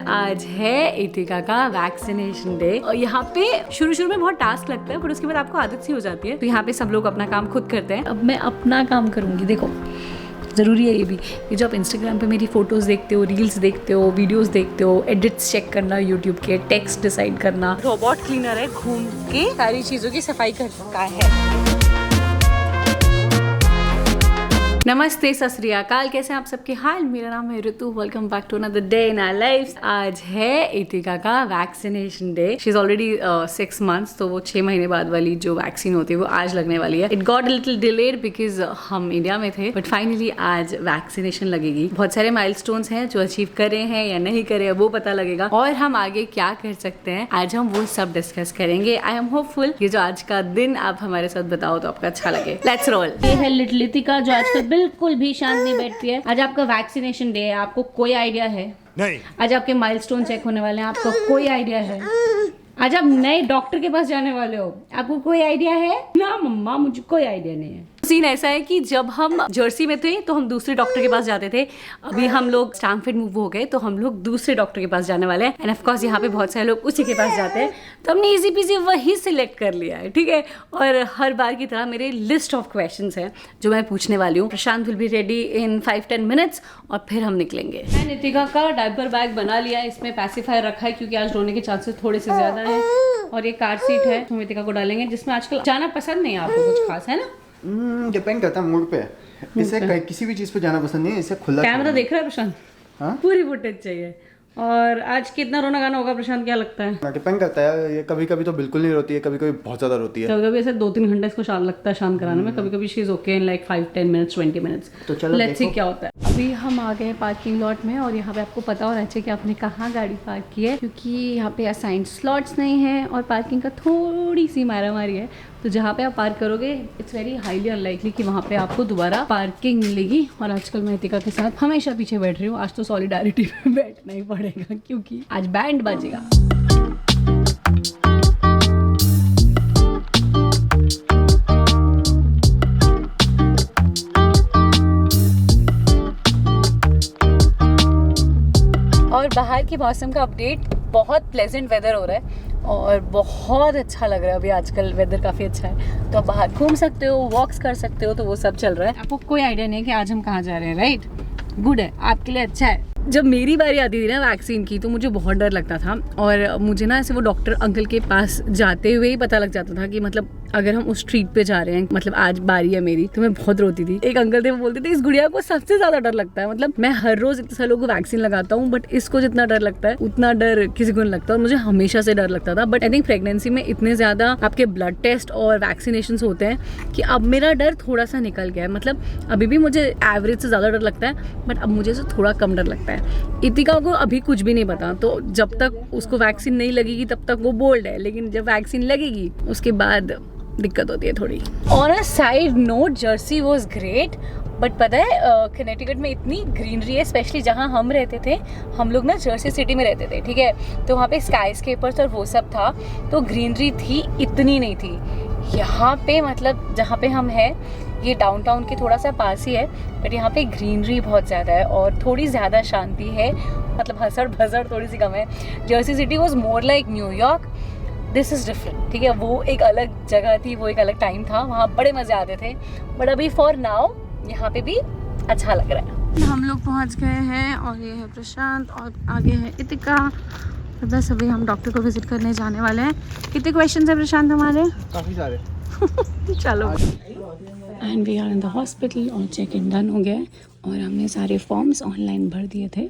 आज है इतिका का वैक्सीनेशन डे और यहाँ पे शुरू में बहुत टास्क लगता है पर उसके बाद आपको आदत सी हो जाती है। तो यहाँ पे सब लोग अपना काम खुद करते हैं। अब मैं अपना काम करूँगी। देखो ज़रूरी है ये भी, ये जो आप इंस्टाग्राम पे मेरी फ़ोटोज़ देखते हो, रील्स देखते हो, वीडियोस देखते हो, एडिट्स चेक करना यूट्यूब के, टेक्स्ट डिसाइड करना, रोबोट क्लीनर है, घूम के सारी चीज़ों की सफाई करता है। नमस्ते, सत श्री अकाल, कैसे हैं आप सबके हाल। मेरा नाम है Ritu, welcome back to another day in our life. आज है इतिका का vaccination day. She is already 6 months, तो वो 6 महीने बाद वाली जो वैक्सीन होती है वो आज लगने वाली है। It got a little delayed because हम इंडिया में थे, बट फाइनली आज वैक्सीनेशन लगेगी। बहुत सारे माइलस्टोन्स हैं जो अचीव करे हैं या नहीं करे वो पता लगेगा, और हम आगे क्या कर सकते हैं आज हम वो सब डिस्कस करेंगे। आई एम होपफुल ये जो आज का दिन आप हमारे साथ बताओ तो आपका अच्छा लगे। Let's roll. ये है लिटिल इतिका जो आजकल बिल्कुल भी शांत नहीं बैठती है। आज आपका वैक्सीनेशन डे है, आपको कोई आइडिया है? नहीं। आज आपके माइलस्टोन चेक होने वाले हैं, आपको कोई आइडिया है? आज आप नए डॉक्टर के पास जाने वाले हो, आपको कोई आइडिया है? ना मम्मा, मुझे कोई आइडिया नहीं है। सीन ऐसा है कि जब हम जर्सी में थे तो हम दूसरे डॉक्टर के पास जाते थे। अभी हम लोग स्टैमफोर्ड मूव हो गए तो हम लोग दूसरे डॉक्टर के पास जाने वाले हैं। एंड ऑफ कोर्स यहाँ पे बहुत सारे लोग उसी के पास जाते हैं, तो हमने इजी पीजी वही सिलेक्ट कर लिया है, ठीक है। और हर बार की तरह मेरे लिस्ट ऑफ क्वेश्चंस हैं जो मैं पूछने वाली हूँ। Prashant will be ready in 5-10 minutes और फिर हम निकलेंगे। मैंने इतिका का डायपर बैग बना लिया है, इसमें पैसिफायर रखा है क्योंकि आज रोने के चांसेस थोड़े से ज्यादा है। और ये कार सीट है, हम इतिका को डालेंगे, जिसमें आजकल जाना पसंद नहीं है आपको कुछ खास, है ना? डिपेंड करता है मूड पे। इसे किसी भी चीज पे जाना पसंद नहीं है, इसे खुला कैमरा देख रहा है प्रशांत? हाँ? पूरी फुटेज चाहिए। और आज कितना रोना गाना होगा प्रशांत, क्या लगता है? डिपेंड करता है, ये कभी कभी तो बिल्कुल नहीं रोती है, कभी कभी बहुत ज्यादा रोती है। कभी कभी ऐसे 2-3 घंटे इसको शांत लगता है शांत कराने में, कभी कभी she is okay in like 5-10 minutes 20 minutes। तो चलो लेट्स सी क्या होता है। अभी हम आ गए पार्किंग लॉट में और यहाँ पे आपको पता होना चाहिए कि आपने कहाँ गाड़ी पार्क की है, क्योंकि यहाँ पे असाइंड स्लॉट्स नहीं है और पार्किंग का थोड़ी सी मारामारी है। तो जहाँ पे आप पार्क करोगे इट्स वेरी हाईली अनलाइकली कि वहाँ पे आपको दोबारा पार्किंग मिलेगी। और आजकल मैं इतिका के साथ हमेशा पीछे बैठ रही हूँ, आज तो सॉलिडारिटी में बैठना ही पड़ेगा क्योंकि आज बैंड बजेगा। और बाहर की मौसम का अपडेट, बहुत प्लेजेंट वेदर हो रहा है और बहुत अच्छा लग रहा है। अभी आजकल वेदर काफ़ी अच्छा है, तो आप बाहर घूम सकते हो, वॉक्स कर सकते हो, तो वो सब चल रहा है। आपको कोई आइडिया नहीं है कि आज हम कहाँ जा रहे हैं, राइट? गुड है, आपके लिए अच्छा है। जब मेरी बारी आती थी ना वैक्सीन की तो मुझे बहुत डर लगता था, और मुझे ना ऐसे वो डॉक्टर अंकल के पास जाते हुए ही पता लग जाता था कि मतलब अगर हम उस स्ट्रीट पे जा रहे हैं, मतलब आज बारी है मेरी, तो मैं बहुत रोती थी। एक अंकल थे, वो बोलते थे इस गुड़िया को सबसे ज्यादा डर लगता है। मतलब मैं हर रोज इतने सारे लोगों को वैक्सीन लगाता हूँ, बट इसको जितना डर लगता है उतना डर किसी को नहीं लगता, और मुझे हमेशा से डर लगता था। बट आई थिंक प्रेगनेंसी में इतने ज्यादा आपके ब्लड टेस्ट और वैक्सीनेशन होते हैं कि अब मेरा डर थोड़ा सा निकल गया है। मतलब अभी भी मुझे एवरेज से ज्यादा डर लगता है, बट अब मुझे थोड़ा कम डर लगता है। इतिका को अभी कुछ भी नहीं पता, तो जब तक उसको वैक्सीन नहीं लगेगी तब तक वो बोल्ड है, लेकिन जब वैक्सीन लगेगी उसके बाद दिक्कत होती है थोड़ी। On a side note, Jersey was great, but पता है कनेक्टिकट में इतनी ग्रीनरी है, स्पेशली जहाँ हम रहते थे। हम लोग ना जर्सी सिटी में रहते थे, ठीक है, तो वहाँ पे स्काई स्केपर्स और वो सब था, तो ग्रीनरी थी, इतनी नहीं थी। यहाँ पे मतलब जहाँ पे हम हैं ये डाउनटाउन के थोड़ा सा पास ही है, बट यहाँ पे ग्रीनरी बहुत ज़्यादा है और थोड़ी ज़्यादा शांति है, मतलब हसड़ भसड़ थोड़ी सी कम है। Jersey city was more like New York, this is different, ठीक है। वो एक अलग जगह थी, वो एक अलग टाइम था, वहाँ बड़े मज़े आते थे, बट अभी फॉर नाउ यहाँ पे भी अच्छा लग रहा है। हम लोग पहुँच गए हैं और ये है प्रशांत और आगे है इतिका। बस अभी हम डॉक्टर को विजिट करने जाने वाले हैं। कितने क्वेश्चन है प्रशांत हमारे? काफी सारे। चलो। And we are in the hospital और चेक इन डन हो गया है और हमने सारे फॉर्म्स ऑनलाइन भर दिए थे,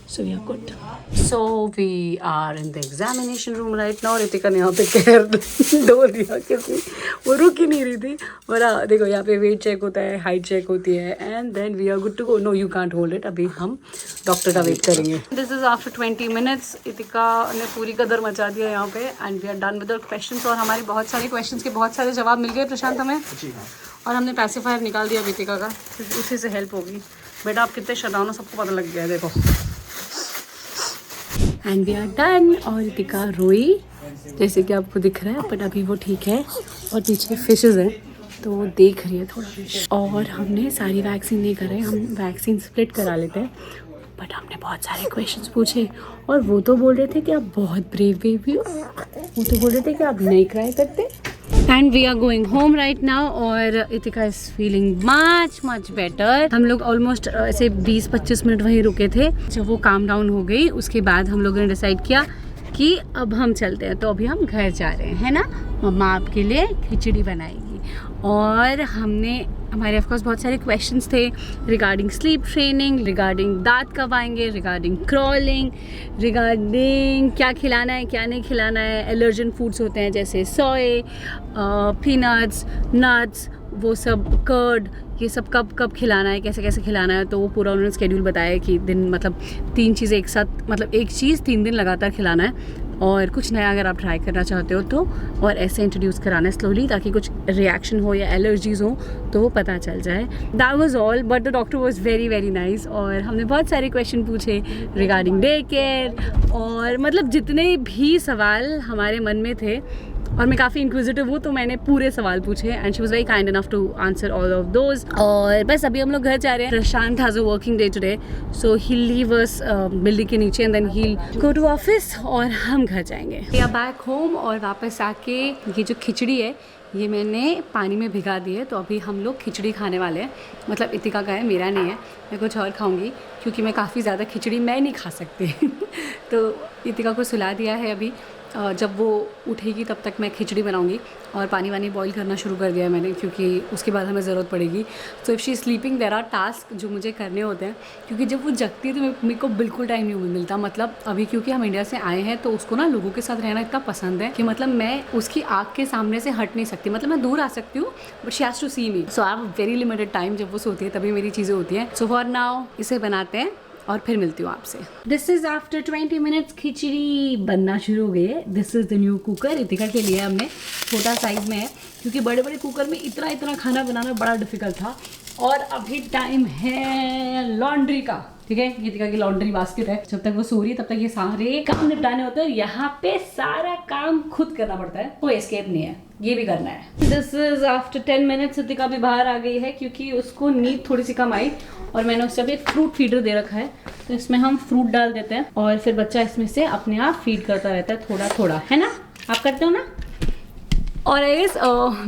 so we are good. So we are in the examination room right now. Ritika ने यहाँ पे केयर दो दिया क्योंकि वो रुक ही नहीं रही थी। और देखो यहाँ पे वेट चेक होता है, हाइट चेक होती है, and then we are good to go. No you can't hold it, अभी हम डॉक्टर का वेट करेंगे। This is after 20 minutes। Itika ने पूरी कदर मचा दिया यहाँ पे, and we are done with the questions. और हमारे बहुत सारे क्वेश्चंस के बहुत सारे जवाब मिल गए प्रशांत हमें, और हमने पैसिफायर निकाल दिया इतिका का, क्योंकि उसी से हेल्प होगी। बेटा आप कितने शैतान हो सबको पता लग गया है, देखो। And we are done. और इतिका रोई जैसे कि आपको दिख रहा है, बट अभी वो ठीक है। और पीछे फिशेस हैं तो वो देख रही है थोड़ा फिश। और हमने सारी वैक्सीन नहीं कराई, हम वैक्सीन स्प्लिट करा लेते हैं, बट हमने बहुत सारे क्वेश्चंस पूछे और वो तो बोल रहे थे कि आप बहुत ब्रेव बेबी हो, वो तो बोल रहे थे कि आप नहीं क्राई करते। And we are going home right now और Itika is feeling much better. हम लोग ऑलमोस्ट ऐसे 20-25 मिनट वहीं रुके थे। जब वो काम डाउन हो गई उसके बाद हम लोगों ने डिसाइड किया कि अब हम चलते हैं। तो अभी हम घर जा रहे हैं, है ना। मम्मा आपके लिए खिचड़ी बनाएगी और हमारे ऑफकोर्स बहुत सारे क्वेश्चंस थे रिगार्डिंग स्लीप ट्रेनिंग, रिगार्डिंग दांत कब आएंगे, रिगार्डिंग क्रॉलिंग, रिगार्डिंग क्या खिलाना है क्या नहीं खिलाना है। एलर्जन फूड्स होते हैं जैसे सोए, पीनट्स, नट्स, वो सब, कर्ड, ये सब कब खिलाना है, कैसे कैसे खिलाना है। तो वो पूरा उन्होंने स्केड्यूल बताया कि दिन मतलब 3 चीज़ें एक साथ, मतलब एक चीज़ 3 दिन लगातार खिलाना है और कुछ नया अगर आप ट्राई करना चाहते हो तो, और ऐसे इंट्रोड्यूस कराना है स्लोली ताकि कुछ रिएक्शन हो या एलर्जीज़ हो तो वो पता चल जाए। That was all, but the doctor was very nice. और हमने बहुत सारे क्वेश्चन पूछे रिगार्डिंग डे केयर और मतलब जितने भी सवाल हमारे मन में थे, और मैं काफ़ी इंक्विजिटिव हूँ तो मैंने पूरे सवाल पूछे and she was very kind enough to answer all of those. और बस अभी हम लोग घर जा रहे हैं। Prashant has a working day today, so he leave us building के नीचे and then he go to office और हम घर जाएंगे। वी आर बैक होम और वापस आके ये जो खिचड़ी है ये मैंने पानी में भिगा दी है। तो अभी हम लोग खिचड़ी खाने वाले हैं, मतलब इतिका का है, मेरा नहीं है। मैं कुछ और खाऊंगी क्योंकि मैं काफ़ी ज़्यादा खिचड़ी मैं नहीं खा सकती तो इतिका को सुला दिया है अभी। जब वो उठेगी तब तक मैं खिचड़ी बनाऊंगी और पानी वानी बॉईल करना शुरू कर दिया है मैंने क्योंकि उसके बाद हमें ज़रूरत पड़ेगी। So if she sleeping there are task जो मुझे करने होते हैं क्योंकि जब वो जगती है तो मेरे को बिल्कुल टाइम नहीं मिलता। मतलब अभी क्योंकि हम इंडिया से आए हैं तो उसको ना लोगों के साथ रहना इतना पसंद है कि मतलब मैं उसकी आँख के सामने से हट नहीं सकती। मतलब मैं दूर आ सकती हूँ but she has to see me. So I have very limited time. जब वो सोती है तभी मेरी चीज़ें होती हैं। सो फॉर नाउ इसे बनाते हैं और फिर मिलती हूँ आपसे। दिस इज आफ्टर 20 मिनट्स खिचड़ी बनना शुरू हो गई है। This is the new cooker. Itika के लिए हमने छोटा साइज में है क्योंकि बड़े बड़े कुकर में इतना खाना बनाना बड़ा डिफिकल्ट था। और अभी टाइम है लॉन्ड्री का, ठीक है। इतिका की लॉन्ड्री बास्केट है। जब तक वो सो रही है तब तक ये सारे काम निपटाने होते हैं। यहाँ पे सारा काम खुद करना पड़ता है, कोई एस्केप नहीं है, ये भी करना है। This is after 10 minutes. Itika भी बाहर आ गई है क्योंकि उसको नींद थोड़ी सी कम आई और मैंने उससे अभी एक फ्रूट फीडर दे रखा है। तो इसमें हम फ्रूट डाल देते हैं और फिर बच्चा इसमें से अपने आप फीड करता रहता है थोड़ा थोड़ा, है ना। आप करते हो ना। और एस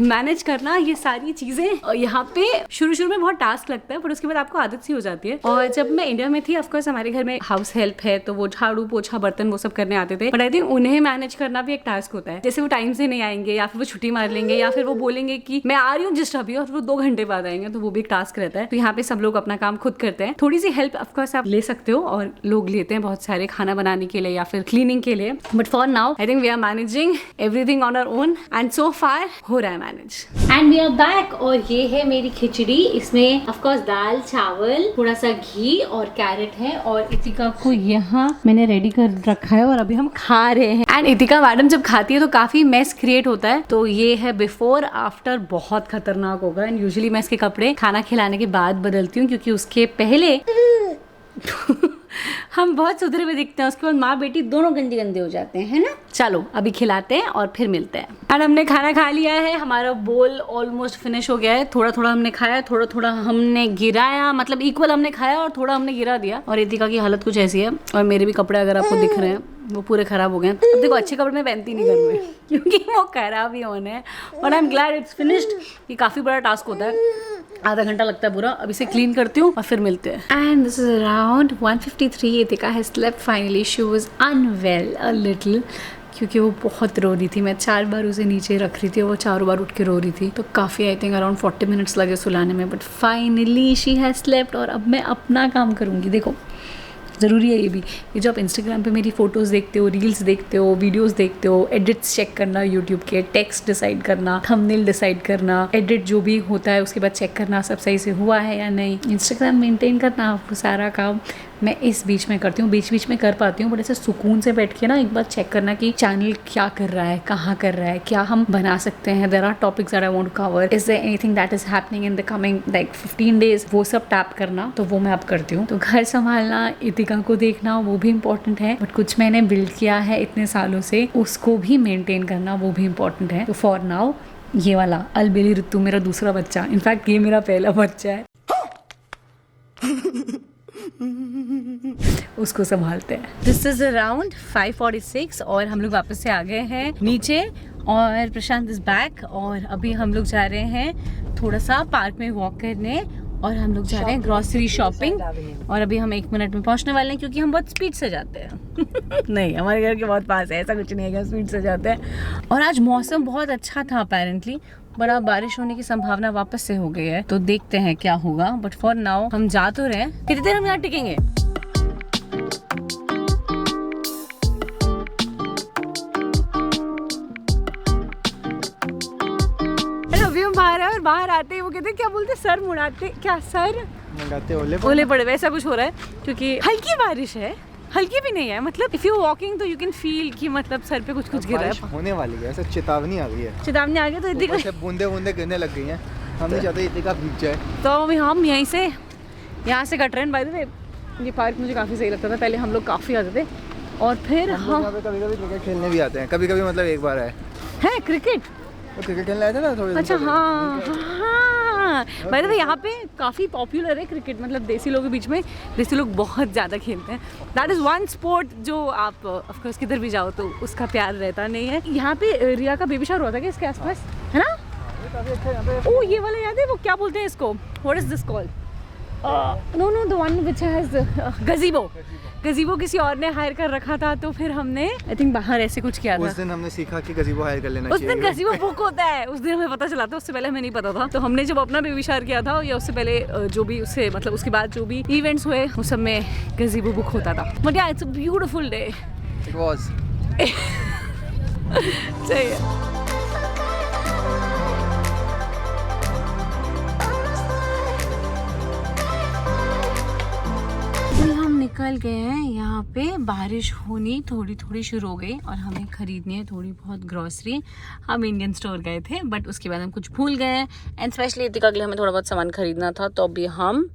मैनेज करना ये सारी चीज़ें यहाँ पे शुरू में बहुत टास्क लगता है पर उसके बाद आपको आदत सी हो जाती है। और जब मैं इंडिया में थी ऑफकोर्स हमारे घर में हाउस हेल्प है तो वो झाड़ू पोछा बर्तन वो सब करने आते थे। बट आई थिंक उन्हें मैनेज करना भी एक टास्क होता है। जैसे वो टाइम से नहीं आएंगे या फिर वो छुट्टी मार लेंगे या फिर वो बोलेंगे कि मैं आ रही हूँ जस्ट अभी और वो 2 घंटे बाद आएंगे, तो वो भी एक टास्क रहता है। तो यहाँ पे सब लोग अपना काम खुद करते हैं। थोड़ी सी हेल्प ऑफकोर्स आप ले सकते हो और लोग लेते हैं बहुत सारे खाना बनाने के लिए या फिर क्लीनिंग के लिए। But for now I think we are managing everything on our own and so far हो manage. And we are back और ये है मेरी खिचड़ी। इसमें ऑफ कोर्स दाल, चावल, थोड़ा सा घी और कैरेट है और इतिका को यहाँ मैंने रेडी कर रखा है और अभी हम खा रहे हैं। एंड इतिका मैडम जब खाती है तो काफी मेस क्रिएट होता है। तो ये है बिफोर आफ्टर, बहुत खतरनाक होगा। एंड यूजुअली मैं इसके कपड़े खाना खिलाने के बाद बदलती हूँ क्योंकि उसके पहले हम बहुत सुधरे हुए दिखते हैं, उसके बाद माँ बेटी दोनों गंदे हो जाते हैं, है ना। चलो अभी खिलाते हैं और फिर मिलते हैं। एंड हमने खाना खा लिया है, हमारा बोल ऑलमोस्ट फिनिश हो गया है। थोड़ा थोड़ा हमने खाया, थोड़ा थोड़ा हमने गिराया, मतलब इक्वल हमने खाया और थोड़ा हमने गिरा दिया। और इतिका की हालत कुछ ऐसी है और मेरे भी कपड़े अगर आपको दिख रहे हैं वो पूरे खराब हो गए हैं। अब देखो अच्छे कपड़े मैं पहनती नहीं घर में क्योंकि वो खराब ही होने हैं। और I am glad it's finished. ये काफ़ी बड़ा टास्क होता है, आधा घंटा लगता है पूरा। अब इसे क्लीन करती हूँ और फिर मिलते हैं। And this is around 1:53। Itika has slept finally. She was unwell a little क्योंकि वो बहुत रो रही थी। मैं 4 बार उसे नीचे रख रही थी और वो 4 बार उठ के रो रही थी। तो काफ़ी आई थिंक अराउंड 40 मिनट्स लगे सुलाने में। But finally she has slept और अब मैं अपना काम करूँगी। देखो ज़रूरी है ये भी, ये जो आप इंस्टाग्राम पे मेरी फ़ोटोज़ देखते हो, रील्स देखते हो, वीडियोस देखते हो, एडिट्स चेक करना यूट्यूब के, टेक्स्ट डिसाइड करना, थंबनेल डिसाइड करना, एडिट जो भी होता है उसके बाद चेक करना सब सही से हुआ है या नहीं, इंस्टाग्राम मेंटेन करना, वो सारा काम मैं इस बीच में करती हूँ। बीच में कर पाती हूँ बट ऐसे सुकून से बैठ के ना एक बार चेक करना कि चैनल क्या कर रहा है, कहाँ कर रहा है, क्या हम बना सकते हैं। There are topics that I want to cover, is there anything that is happening in the coming like 15 days, वो सब टैप करना, तो वो मैं अब करती हूँ। तो घर संभालना, इतिका को देखना, वो भी इम्पोर्टेंट है। बट कुछ मैंने बिल्ड किया है इतने सालों से, उसको भी मेनटेन करना, वो भी इम्पोर्टेंट है। तो फॉर नाउ ये वाला अलबेली ऋतु मेरा दूसरा बच्चा, इनफैक्ट ये मेरा पहला बच्चा है। उसको संभालते हैं। दिस इज अराउंड 5:46 और हम लोग वापस से आ गए हैं नीचे और प्रशांत इज बैक और अभी हम लोग जा रहे हैं थोड़ा सा पार्क में वॉक करने और हम लोग जा रहे हैं ग्रोसरी शॉपिंग और अभी हम 1 मिनट में पहुंचने वाले हैं क्योंकि हम बहुत स्पीड से जाते हैं। नहीं, हमारे घर के बहुत पास है, ऐसा कुछ नहीं है कि हम स्पीड से जाते हैं। और आज मौसम बहुत अच्छा था अपेरेंटली, बड़ा बारिश होने की संभावना वापस से हो गई है, तो देखते हैं क्या होगा। बट फॉर नाउ हम जा तो रहे हैं। कितनी देर हम यहाँ टिकेंगे? बाहर है और बाहर आते ही वो कहते क्या बोलते, सर मुड़ाते, क्या सर मंगाते ओले पड़े, वैसा कुछ हो रहा है क्योंकि हल्की बारिश है, हल्की भी नहीं है, मतलब इफ यू वॉकिंग तो यू कैन फील कि मतलब सर पे कुछ गिर रहा है, होने वाली है, ऐसे चेतावनी आ गई है, चेतावनी आ गई तो इतनी से बूंदे गिरने लग गई हैं। हम नहीं चाहते इतनी का भीग जाए, तो अभी हम यहाँ से कट रहे हैं। बाय द वे ये पार्क मुझे काफ़ी सही लगता था, पहले हम लोग काफ़ी आते थे और फिर हम कभी-कभी क्रिकेट खेलने भी आते हैं, कभी-कभी मतलब एक बार आए हैं क्रिकेट खेलने आए थे ना थोड़े। अच्छा हाँ, बाय द वे यहाँ पे काफ़ी पॉपुलर है क्रिकेट, मतलब देसी लोगों के बीच में देसी लोग बहुत ज़्यादा खेलते हैं। दैट इज़ वन स्पोर्ट जो आप ऑफकोर्स किधर भी जाओ तो उसका प्यार रहता नहीं है। यहाँ पे रिया का बेबी शावर हुआ था क्या इसके आसपास, है ना? ओ ये वाला याद है, वो क्या बोलते हैं इसको, what is this called? Know the one which has गजीबो किसी और ने हायर कर रखा था, तो फिर हमने आई थिंक बाहर ऐसे कुछ किया था। उस दिन हमने सीखा कि गजीबो हायर कर लेना चाहिए। उस दिन गजीबो बुक होता है, उस दिन हमें पता चला था, उससे पहले हमें नहीं पता था। तो हमने जब अपना बेबी शावर किया था या उससे पहले जो भी उससे मतलब उसके बाद जो भी इवेंट्स हुए उस सब में गजीबो बुक होता था। बट या it's a beautiful day, it was. सही है। निकल गए हैं, यहाँ पे बारिश होनी थोड़ी थोड़ी शुरू हो गई और हमें खरीदनी है थोड़ी बहुत ग्रोसरी। हम इंडियन स्टोर गए थे बट उसके बाद हम कुछ भूल गए एंड स्पेशली इतिका के लिए हमें थोड़ा बहुत सामान खरीदना था, तो अभी हम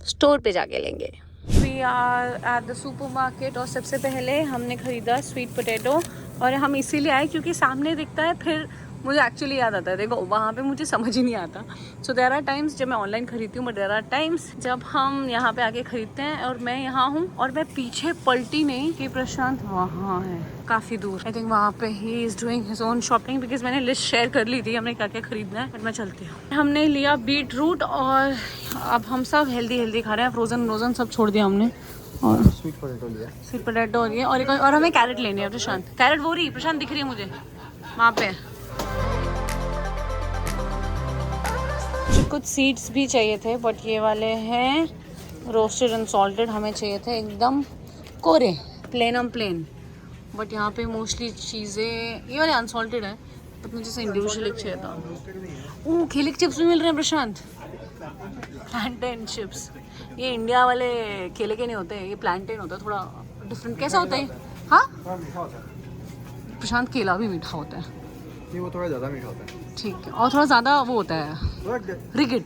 स्टोर पे जाके लेंगे। We are at the supermarket और सबसे पहले हमने खरीदा स्वीट पोटैटो और हम इसीलिए आए क्योंकि सामने दिखता है, फिर मुझे एक्चुअली याद आता है, देखो वहाँ पे मुझे समझ ही नहीं आता। सो देयर आर टाइम्स जब मैं ऑनलाइन खरीदती हूँ, बट देयर आर टाइम्स जब हम यहाँ पे आके खरीदते हैं और मैं यहाँ हूँ और मैं पीछे पलटी नहीं कि प्रशांत वहाँ है काफ़ी दूर। आई थिंक वहाँ पे he is doing his own shopping because मैंने लिस्ट शेयर कर ली थी हमने क्या क्या खरीदना है, बट मैं चलती हूँ। हमने लिया बीट रूट और अब हम सब हेल्दी खा रहे हैं, फ्रोजन सब छोड़ दिया हमने और स्वीट पोटैटो लिया, स्वीट पोटैटो और ये और हमें कैरेट लेने हैं। प्रशांत कैरेट वो रही, प्रशांत दिख रही है मुझे वहाँ पे। कुछ सीड्स भी चाहिए थे बट ये वाले हैं रोस्टेड एंड सॉल्टेड, हमें चाहिए थे एकदम कोरे प्लेन। बट यहाँ पे मोस्टली चीज़ें ये वाले अनसॉल्टेड है, बट मुझे जैसे इंडिविजुअल एक चाहिए था। ओह केले के चिप्स भी मिल रहे हैं प्रशांत, प्लांटेन चिप्स। ये इंडिया वाले केले के नहीं होते, ये प्लांटेन होता है, थोड़ा डिफरेंट। कैसा होता है? हाँ प्रशांत केला भी मीठा होता है, वो थोड़ा ज़्यादा मीठा होता है, ठीक है, और थोड़ा ज़्यादा वो होता है रिगिड,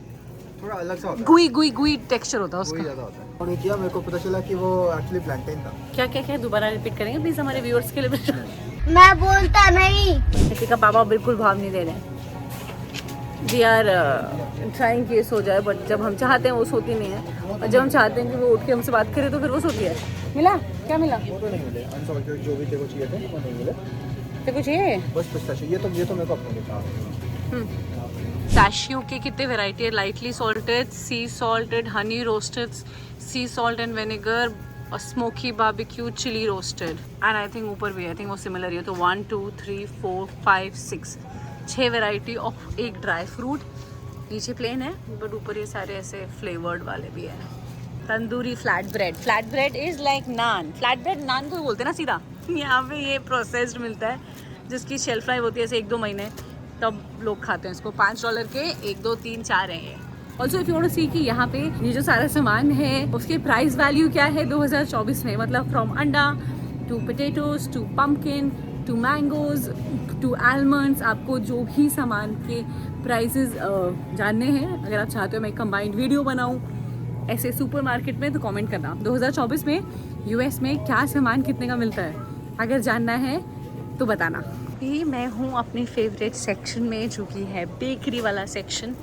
थोड़ा अलग सा होता है, गुई टेक्सचर होता है उसका। ज़्यादा होता है। और किया मेरे को पता चला कि वो एक्चुअली प्लांटेन था। क्या दोबारा रिपीट करेंगे प्लीज हमारे व्यूअर्स के लिए? मैं बोलता नहीं। किसी का पापा बिल्कुल भाव नहीं दे रहे। वी आर ट्राइंग कि ये सो जाए, बट जब हम चाहते हैं वो सोती नहीं है, और जब हम चाहते हैं कि वो उठ के हमसे बात करे तो फिर वो सोती है। मिला? क्या मिला? वो तो नहीं मिले, अनसॉल्टेड जो भी थे वो चाहिए थे, वो नहीं मिले। तो कुछ ये बस पिस्ताशियो, ये तो मेरे को अपने लिखा। पिस्ताशियो के कितने वैरायटी है? Lightly salted, sea salted, honey roasted, sea salt and vinegar, smoky barbecue, chilli roasted and I think ऊपर भी आई थिंक वो सिमिलर ही है। तो 1 2 3 4 5 6 वैरायटी ऑफ एक ड्राई फ्रूट। नीचे प्लेन है बट ऊपर ये सारे ऐसे फ्लेवर्ड वाले भी है। Tandoori flat bread is like naan. Flat bread naan को बोलते हैं ना सीधा। यहाँ पे ये प्रोसेस्ड मिलता है जिसकी शेल्फ लाइफ होती है ऐसे 1-2 महीने, तब लोग खाते हैं इसको। $5 के 1 2 3 4 हैं ये। Also if you want to see कि यहाँ पे ये जो सारा सामान है उसके प्राइस वैल्यू क्या है 2024 में, मतलब from anda to potatoes to pumpkin to mangoes to almonds, आपको जो भी सामान के प्राइसेस जानने हैं, अगर आप चाहते हो मैं एक कंबाइंड वीडियो बनाऊँ ऐसे सुपरमार्केट में, तो कमेंट करना 2024 में यूएस में क्या सामान कितने का मिलता है, अगर जानना है तो बताना। ये मैं हूँ अपने फेवरेट सेक्शन में जो कि है बेकरी वाला सेक्शन,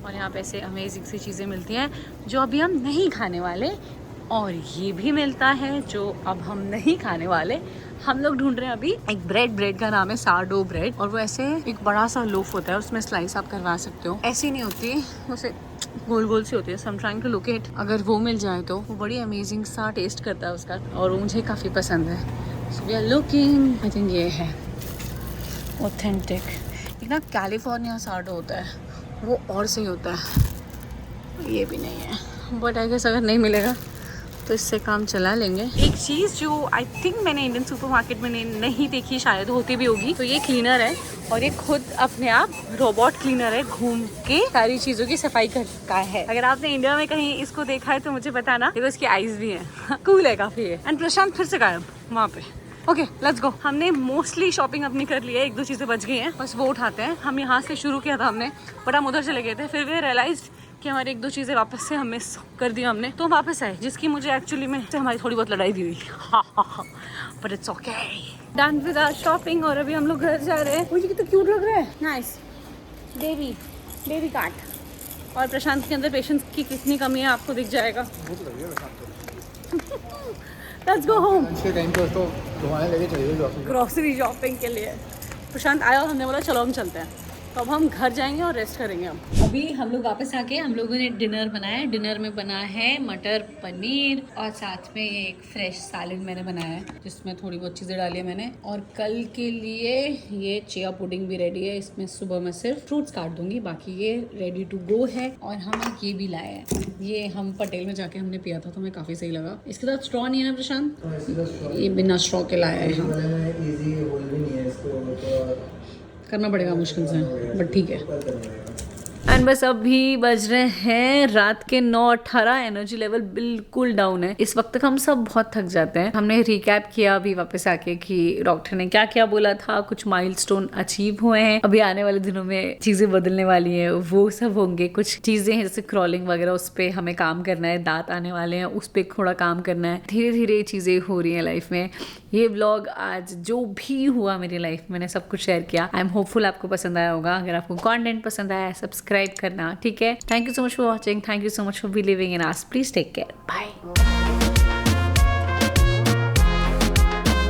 और यहाँ पे ऐसे अमेजिंग सी चीज़ें मिलती हैं जो अभी हम नहीं खाने वाले और ये भी मिलता है जो अब हम नहीं खाने वाले। हम लोग ढूंढ रहे हैं अभी एक ब्रेड का नाम है सारडो ब्रेड, और वो ऐसे एक बड़ा सा लोफ होता है, उसमें स्लाइस आप करवा सकते हो। ऐसी नहीं होती, उसे गोल गोल सी होती है। So I am trying to locate, अगर वो मिल जाए तो वो बड़ी अमेजिंग सा टेस्ट करता है उसका, और वो मुझे काफ़ी पसंद है। So we are looking, I think ये है ऑथेंटिक। एक ना कैलिफोर्निया सारडो होता है, वो और सही होता है। ये भी नहीं है, बट आई गेस अगर नहीं मिलेगा तो इससे काम चला लेंगे। एक चीज़ जो आई थिंक मैंने इंडियन सुपरमार्केट में नहीं देखी, शायद होती भी होगी, तो ये क्लीनर है, और ये खुद अपने आप रोबोट क्लीनर है, घूम के सारी चीज़ों की सफाई करता है। अगर आपने इंडिया में कहीं इसको देखा है तो मुझे बताना। देखो इसकी आईज भी है, कूल है काफ़ी है। एंड प्रशांत फिर से गायब वहाँ पे। Okay let's go. हमने मोस्टली शॉपिंग अपनी कर ली है, 1-2 चीज़ें बच गई हैं, बस वो उठाते हैं। हम यहाँ से शुरू किया था हमने, बट हम उधर चले गए थे, फिर वी रियलाइज कि हमारी 1-2 चीज़ें वापस से हम मिस कर दी हमने, तो वापस आए, जिसकी मुझे एक्चुअली में से हमारी थोड़ी बहुत लड़ाई भी हुई। But it's okay, done with our shopping. और अभी हम लोग घर जा रहे हैं। मुझे कितना क्यूट लग रहा है, नाइस बेबी काट। और प्रशांत के अंदर पेशेंस की कितनी कमी है आपको दिख जाएगा। Let's go home. Grocery shopping के लिए प्रशांत आया और हमने बोला चलो हम चलते हैं। तो अब हम घर जाएंगे और रेस्ट करेंगे। अभी हम लोग वापस आके हम लोगों ने डिनर बनाया। डिनर में बना है मटर पनीर, और साथ में ये एक फ्रेश सैलेड मैंने बनाया है, जिसमें थोड़ी बहुत चीज़ें डाली है मैंने। और कल के लिए ये चिया पुडिंग भी रेडी है। इसमें सुबह मैं सिर्फ फ्रूट्स काट दूंगी, बाकी ये रेडी टू गो है। और हम ये भी लाए हैं, ये हम पटेल में जाके हमने पिया था तो हमें काफ़ी सही लगा। इसके साथ स्ट्रॉ नहीं है ना प्रशांत? ये बिना स्ट्रॉ के लाया है। करना पड़ेगा मुश्किल से, बट ठीक है। एंड बस अभी बज रहे हैं रात के 9:18। एनर्जी लेवल बिल्कुल डाउन है इस वक्त तक। हम सब बहुत थक जाते हैं। हमने रिकैप किया अभी वापस आके कि डॉक्टर ने क्या क्या बोला था, कुछ माइलस्टोन अचीव हुए हैं। अभी आने वाले दिनों में चीजें बदलने वाली हैं, वो सब होंगे। कुछ चीजें हैं जैसे क्रॉलिंग वगैरह, उस पर हमें काम करना है। दांत आने वाले हैं, उस पर थोड़ा काम करना है। धीरे धीरे चीजें हो रही हैं लाइफ में। ये व्लॉग आज जो भी हुआ मेरी लाइफ में, मैंने सब कुछ शेयर किया। आई एम होपफुल आपको पसंद आया होगा। अगर आपको कंटेंट पसंद आया, सब्सक्राइब करना, ठीक है। Thank you so much for watching, thank you so much for believing in us. Please take care, bye.